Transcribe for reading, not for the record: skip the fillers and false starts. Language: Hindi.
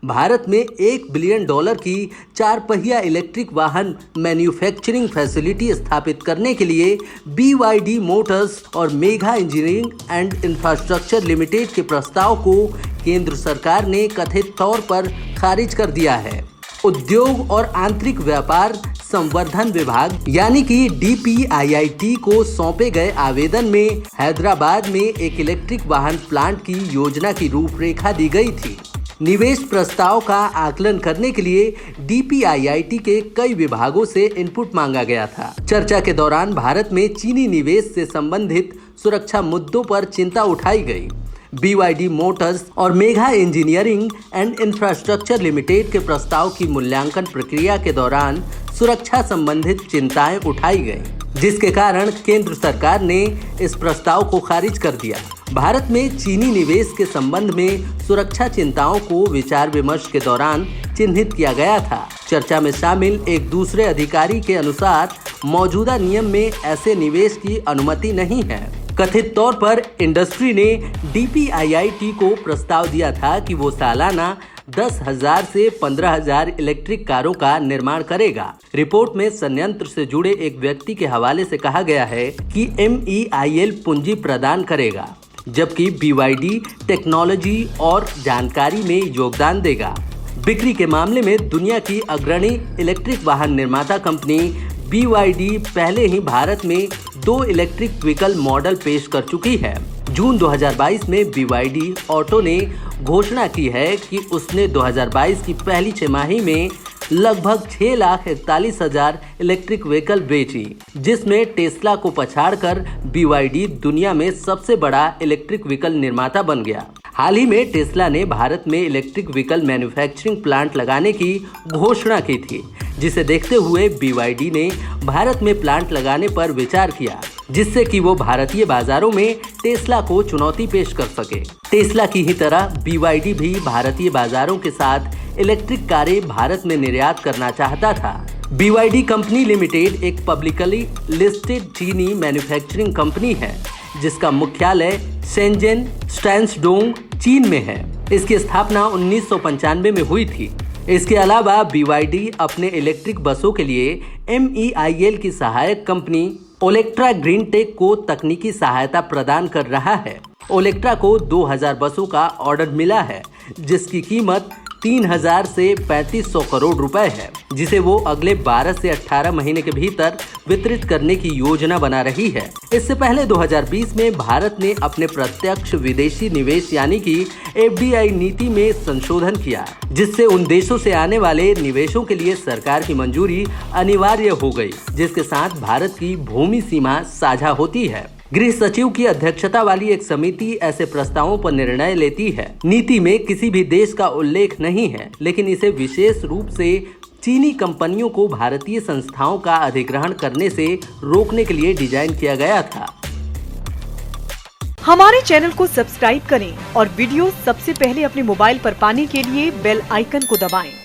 भारत में $1 बिलियन की 4 पहिया इलेक्ट्रिक वाहन मैन्युफैक्चरिंग फैसिलिटी स्थापित करने के लिए BYD मोटर्स और Megha engineering and infrastructure limited के प्रस्ताव को केंद्र सरकार ने कथित तौर पर खारिज कर दिया है। उद्योग और आंतरिक व्यापार संवर्धन विभाग यानी कि DPIIT को सौंपे गए आवेदन में हैदराबाद में एक इलेक्ट्रिक वाहन प्लांट की योजना की रूपरेखा दी गई थी। निवेश प्रस्ताव का आकलन करने के लिए DPIIT के कई विभागों से इनपुट मांगा गया था। चर्चा के दौरान भारत में चीनी निवेश से संबंधित सुरक्षा मुद्दों पर चिंता उठाई गई। BYD मोटर्स और Megha engineering and infrastructure limited के प्रस्ताव की मूल्यांकन प्रक्रिया के दौरान सुरक्षा संबंधित चिंताएं उठाई गईं, जिसके कारण केंद्र सरकार ने इस प्रस्ताव को खारिज कर दिया। भारत में चीनी निवेश के संबंध में सुरक्षा चिंताओं को विचार विमर्श के दौरान चिन्हित किया गया था। चर्चा में शामिल एक दूसरे अधिकारी के अनुसार मौजूदा नियम में ऐसे निवेश की अनुमति नहीं है। कथित तौर पर इंडस्ट्री ने DPIIT को प्रस्ताव दिया था कि वो सालाना 10,000 से 15,000 इलेक्ट्रिक कारों का निर्माण करेगा। रिपोर्ट में संयंत्र से जुड़े एक व्यक्ति के हवाले से कहा गया है कि MEIL पूंजी प्रदान करेगा, जबकि BYD टेक्नोलॉजी और जानकारी में योगदान देगा। बिक्री के मामले में दुनिया की अग्रणी इलेक्ट्रिक वाहन निर्माता कंपनी BYD पहले ही भारत में 2 इलेक्ट्रिक व्हीकल मॉडल पेश कर चुकी है। जून 2022 में BYD ऑटो ने घोषणा की है कि उसने 2022 की पहली छमाही में लगभग 6,41,000 इलेक्ट्रिक व्हीकल बेची, जिसमें टेस्ला को पछाड़कर BYD दुनिया में सबसे बड़ा इलेक्ट्रिक व्हीकल निर्माता बन गया। हाल ही में टेस्ला ने भारत में इलेक्ट्रिक व्हीकल मैन्युफैक्चरिंग प्लांट लगाने की घोषणा की थी, जिसे देखते हुए BYD ने भारत में प्लांट लगाने पर विचार किया, जिससे कि वो भारतीय बाजारों में टेस्ला को चुनौती पेश कर सके। टेस्ला की ही तरह BYD भी भारतीय बाजारों के साथ इलेक्ट्रिक कारें भारत में निर्यात करना चाहता था। BYD कंपनी लिमिटेड एक पब्लिकली लिस्टेड चीनी मैन्युफैक्चरिंग कंपनी है, जिसका मुख्यालय शेंजन स्टैंसडोंग चीन में है। इसकी स्थापना 1995 में हुई थी। इसके अलावा BYD अपने इलेक्ट्रिक बसों के लिए MEIL की सहायक कंपनी ओलेक्ट्रा ग्रीन टेक को तकनीकी सहायता प्रदान कर रहा है। ओलेक्ट्रा को 2000 बसों का ऑर्डर मिला है, जिसकी कीमत 3,000 से 3,500 करोड़ रुपए है, जिसे वो अगले 12 से 18 महीने के भीतर वितरित करने की योजना बना रही है। इससे पहले 2020 में भारत ने अपने प्रत्यक्ष विदेशी निवेश यानी कि FDI नीति में संशोधन किया, जिससे उन देशों से आने वाले निवेशों के लिए सरकार की मंजूरी अनिवार्य हो गई, जिसके साथ भारत की भूमि सीमा साझा होती है। गृह सचिव की अध्यक्षता वाली एक समिति ऐसे प्रस्तावों पर निर्णय लेती है। नीति में किसी भी देश का उल्लेख नहीं है, लेकिन इसे विशेष रूप से चीनी कंपनियों को भारतीय संस्थाओं का अधिग्रहण करने से रोकने के लिए डिजाइन किया गया था। हमारे चैनल को सब्सक्राइब करें और वीडियो सबसे पहले अपने मोबाइल पर पाने के लिए बेल आइकन को दबाएं।